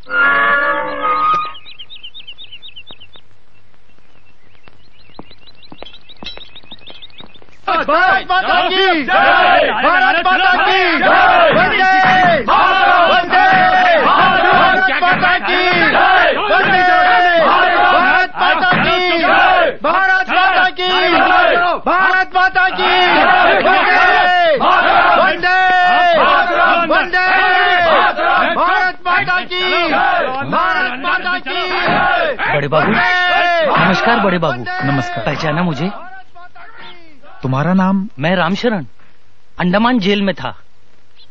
भारत माता की जय, भारत माता की जय, वंदे वंदे भारत माता की जय, वंदे भारत माता की जय, भारत माता की जय, भारत माता की वंदे वंदे वंदे भारत माता की, भारत माता की। बड़े बाबू नमस्कार। बड़े बाबू नमस्कार। पहचाना मुझे? तुम्हारा नाम? मैं रामशरण, अंडमान जेल में था।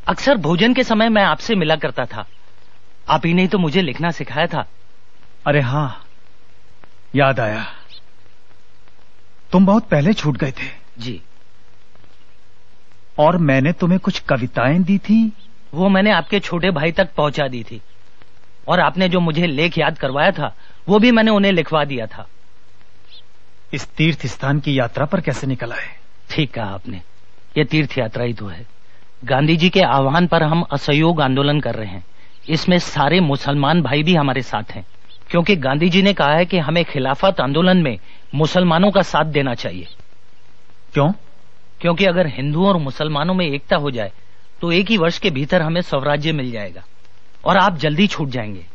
अक्सर भोजन के समय मैं आपसे मिला करता था। आप ही ने तो मुझे लिखना सिखाया था। अरे हाँ, याद आया। तुम बहुत पहले छूट गए थे। जी। और मैंने तुम्हें कुछ कविताएं दी थी। वो मैंने आपके छोटे भाई तक पहुंचा दी थी। और आपने जो मुझे लेख याद करवाया था वो भी मैंने उन्हें लिखवा दिया था। इस तीर्थ स्थान की यात्रा पर कैसे निकल आए? ठीक कहा आपने, ये तीर्थ यात्रा ही तो है। गांधी जी के आह्वान पर हम असहयोग आंदोलन कर रहे हैं। इसमें सारे मुसलमान भाई भी हमारे साथ हैं, क्योंकि गांधी जी ने कहा है कि हमें खिलाफत आंदोलन में मुसलमानों का साथ देना चाहिए। क्यों? क्योंकि अगर हिंदुओं और मुसलमानों में एकता हो जाए तो एक ही वर्ष के भीतर हमें स्वराज्य मिल जाएगा और आप जल्दी छूट जाएंगे।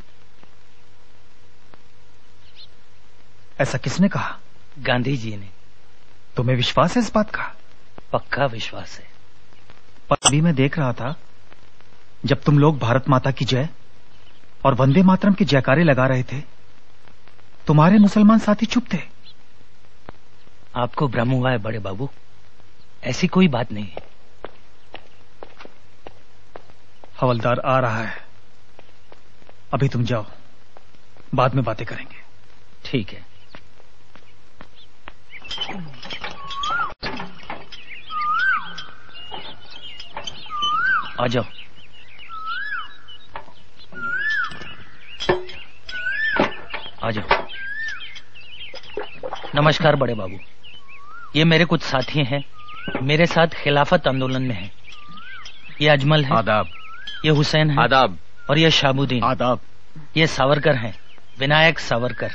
ऐसा किसने कहा? गांधी जी ने। तुम्हें विश्वास है इस बात का? पक्का विश्वास है। पर अभी मैं देख रहा था, जब तुम लोग भारत माता की जय और वंदे मातरम की जयकारे लगा रहे थे, तुम्हारे मुसलमान साथी चुप थे। आपको भ्रम हुआ है बड़े बाबू, ऐसी कोई बात नहीं है। हवलदार आ रहा है, अभी तुम जाओ, बाद में बातें करेंगे। ठीक है। आ जाओ। आ जाओ। नमस्कार बड़े बाबू, ये मेरे कुछ साथी हैं, मेरे साथ खिलाफत आंदोलन में हैं। ये अजमल है। आदाब। ये हुसैन है। आदाब। और ये शाहबुद्दीन। आदाब। ये सावरकर हैं, विनायक सावरकर।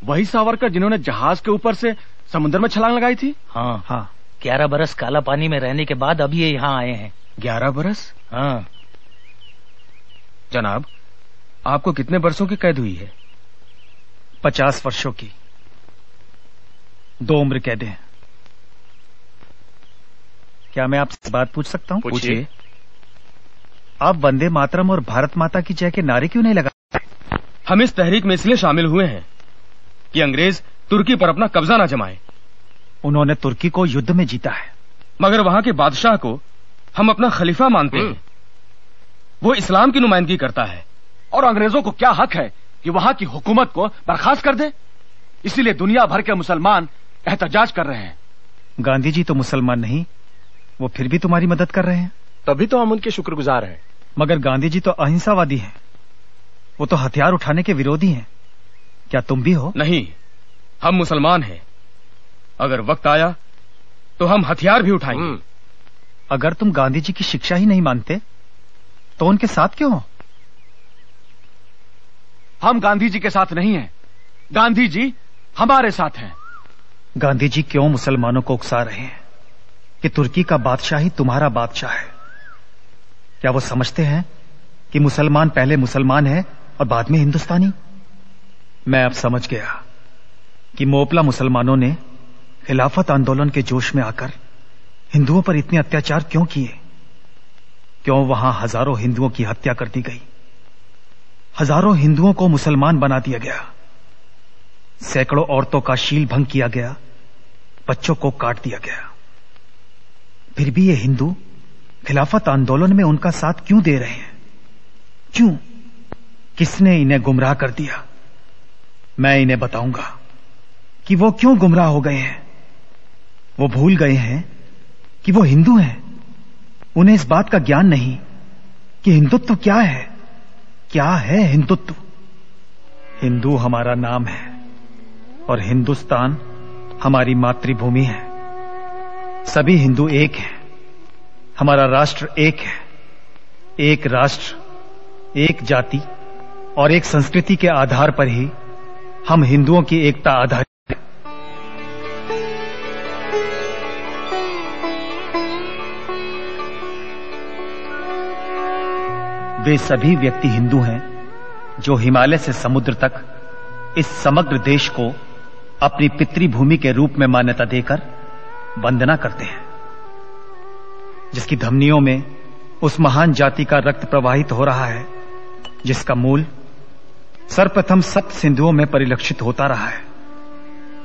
वही सावरकर जिन्होंने जहाज के ऊपर से समुद्र में छलांग लगाई थी? हाँ हाँ। 11 बरस काला पानी में रहने के बाद अब ये यहाँ आए हैं। 11 बरस? हाँ। जनाब, आपको कितने बरसों की कैद हुई है? 50 वर्षों की। 2 उम्र कैद हैं। क्या मैं आपसे बात पूछ सकता हूँ? पूछिए। आप वंदे मातरम और भारत माता की जय के नारे क्यों नहीं लगा? हम इस तहरीक में इसलिए शामिल हुए हैं कि अंग्रेज तुर्की पर अपना कब्जा न जमाए। उन्होंने तुर्की को युद्ध में जीता है, मगर वहां के बादशाह को हम अपना खलीफा मानते हैं। वो इस्लाम की नुमाइंदगी करता है और अंग्रेजों को क्या हक है कि वहां की हुकूमत को बर्खास्त कर दे। इसीलिए दुनिया भर के मुसलमान एहतजाज कर रहे हैं। गांधी जी तो मुसलमान नहीं, वो फिर भी तुम्हारी मदद कर रहे हैं। तभी तो हम उनके शुक्रगुजार हैं। मगर गांधी जी तो अहिंसावादी हैं, वो तो हथियार उठाने के विरोधी हैं। क्या तुम भी हो? नहीं, हम मुसलमान हैं। अगर वक्त आया तो हम हथियार भी उठाएंगे। अगर तुम गांधी जी की शिक्षा ही नहीं मानते तो उनके साथ क्यों हो? हम गांधी जी के साथ नहीं हैं, गांधी जी हमारे साथ हैं। गांधी जी क्यों मुसलमानों को उकसा रहे हैं कि तुर्की का बादशाह ही तुम्हारा बादशाह है? क्या वो समझते हैं कि मुसलमान पहले मुसलमान है और बाद में हिंदुस्तानी? मैं अब समझ गया कि मोपला मुसलमानों ने खिलाफत आंदोलन के जोश में आकर हिंदुओं पर इतने अत्याचार क्यों किए। क्यों वहां हजारों हिंदुओं की हत्या कर दी गई, हजारों हिंदुओं को मुसलमान बना दिया गया, सैकड़ों औरतों का शील भंग किया गया, बच्चों को काट दिया गया। फिर भी ये हिंदू खिलाफत आंदोलन में उनका साथ क्यों दे रहे हैं? क्यों? किसने इन्हें गुमराह कर दिया? मैं इन्हें बताऊंगा कि वो क्यों गुमराह हो गए हैं। वो भूल गए हैं कि वो हिंदू हैं। उन्हें इस बात का ज्ञान नहीं कि हिंदुत्व क्या है। क्या है हिंदुत्व? हिंदू हमारा नाम है और हिंदुस्तान हमारी मातृभूमि है। सभी हिंदू एक हैं। हमारा राष्ट्र एक है। एक राष्ट्र, एक जाति, और एक संस्कृति के आधार पर ही हम हिंदुओं की एकता आधारित। वे सभी व्यक्ति हिंदू हैं जो हिमालय से समुद्र तक इस समग्र देश को अपनी पितृभूमि के रूप में मान्यता देकर वंदना करते हैं, जिसकी धमनियों में उस महान जाति का रक्त प्रवाहित हो रहा है जिसका मूल सर्वप्रथम सप्त सिंधुओं में परिलक्षित होता रहा है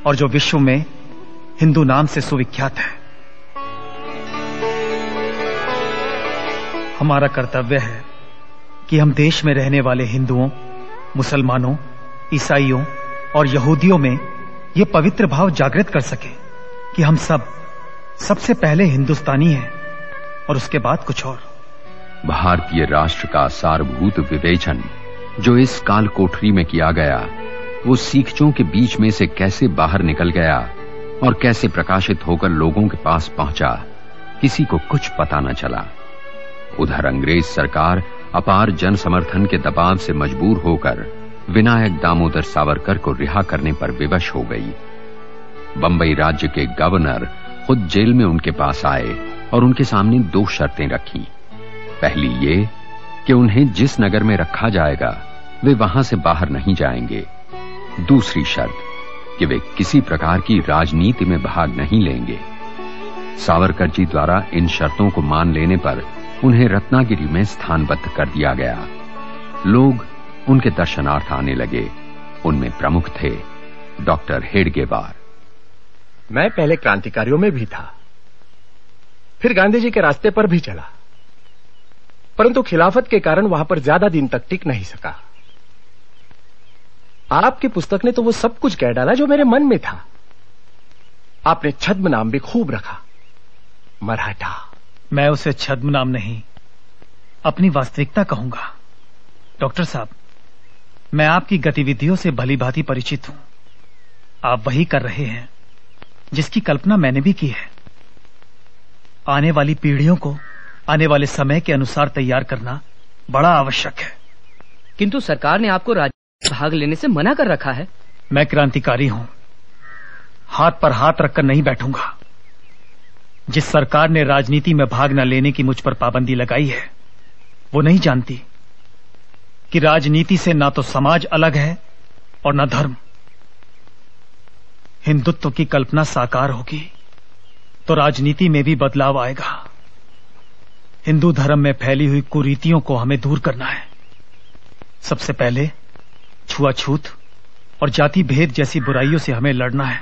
और जो विश्व में हिंदू नाम से सुविख्यात है। हमारा कर्तव्य है कि हम देश में रहने वाले हिंदुओं, मुसलमानों, ईसाइयों और यहूदियों में ये पवित्र भाव जागृत कर सके कि हम सबसे पहले हिंदुस्तानी हैं और उसके बाद कुछ और। भारतीय राष्ट्र का सारभूत विवेचन जो इस काल कोठरी में किया गया, वो सीखचों के बीच में से कैसे बाहर निकल गया और कैसे प्रकाशित होकर लोगों के पास पहुंचा, किसी को कुछ पता न चला। उधर अंग्रेज सरकार अपार जन समर्थन के दबाव से मजबूर होकर विनायक दामोदर सावरकर को रिहा करने पर विवश हो गई। बंबई राज्य के गवर्नर खुद जेल में उनके पास आए और उनके सामने 2 शर्तें रखी। पहली ये कि उन्हें जिस नगर में रखा जाएगा वे वहां से बाहर नहीं जाएंगे। दूसरी शर्त कि वे किसी प्रकार की राजनीति में भाग नहीं लेंगे। सावरकर जी द्वारा इन शर्तों को मान लेने पर उन्हें रत्नागिरी में स्थानबद्ध कर दिया गया। लोग उनके दर्शनार्थ आने लगे। उनमें प्रमुख थे डॉक्टर हेडगेवार। मैं पहले क्रांतिकारियों में भी था, फिर गांधी जी के रास्ते पर भी चला, परंतु खिलाफत के कारण वहां पर ज्यादा दिन तक टिक नहीं सका। आपकी पुस्तक ने तो वो सब कुछ कह डाला जो मेरे मन में था। आपने छद्म नाम भी खूब रखा, मराठा। मैं उसे छद्म नाम नहीं, अपनी वास्तविकता कहूंगा। डॉक्टर साहब, मैं आपकी गतिविधियों से भली भांति परिचित हूं। आप वही कर रहे हैं जिसकी कल्पना मैंने भी की है। आने वाली पीढ़ियों को आने वाले समय के अनुसार तैयार करना बड़ा आवश्यक है। किंतु सरकार ने आपको राजनीति में भाग लेने से मना कर रखा है। मैं क्रांतिकारी हूं, हाथ पर हाथ रखकर नहीं बैठूंगा। जिस सरकार ने राजनीति में भाग न लेने की मुझ पर पाबंदी लगाई है, वो नहीं जानती कि राजनीति से ना तो समाज अलग है और न धर्म। हिंदुत्व की कल्पना साकार होगी तो राजनीति में भी बदलाव आएगा। हिंदू धर्म में फैली हुई कुरीतियों को हमें दूर करना है। सबसे पहले छुआछूत और जाति भेद जैसी बुराइयों से हमें लड़ना है,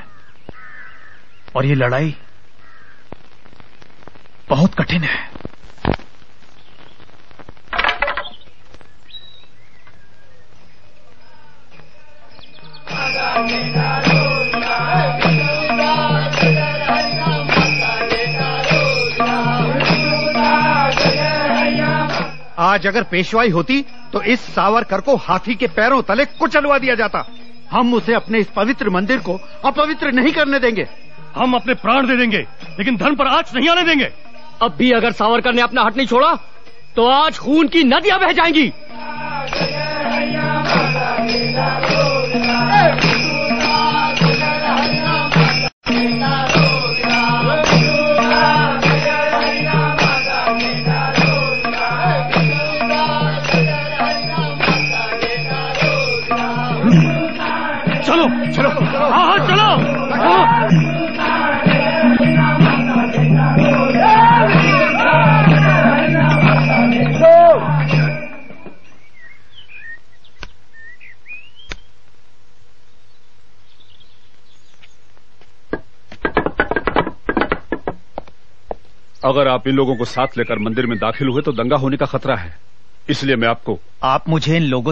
और ये लड़ाई बहुत कठिन है। आज अगर पेशवाई होती तो इस सावरकर को हाथी के पैरों तले कुचलवा दिया जाता। हम उसे अपने इस पवित्र मंदिर को अपवित्र नहीं करने देंगे। हम अपने प्राण दे देंगे, लेकिन धर्म पर आंच नहीं आने देंगे। अब भी अगर सावरकर ने अपना हट नहीं छोड़ा तो आज खून की नदियां बह जाएंगी। चलो चलो, हाँ चलो। अगर आप इन लोगों को साथ लेकर मंदिर में दाखिल हुए तो दंगा होने का खतरा है, इसलिए मैं आपको। आप मुझे इन लोगों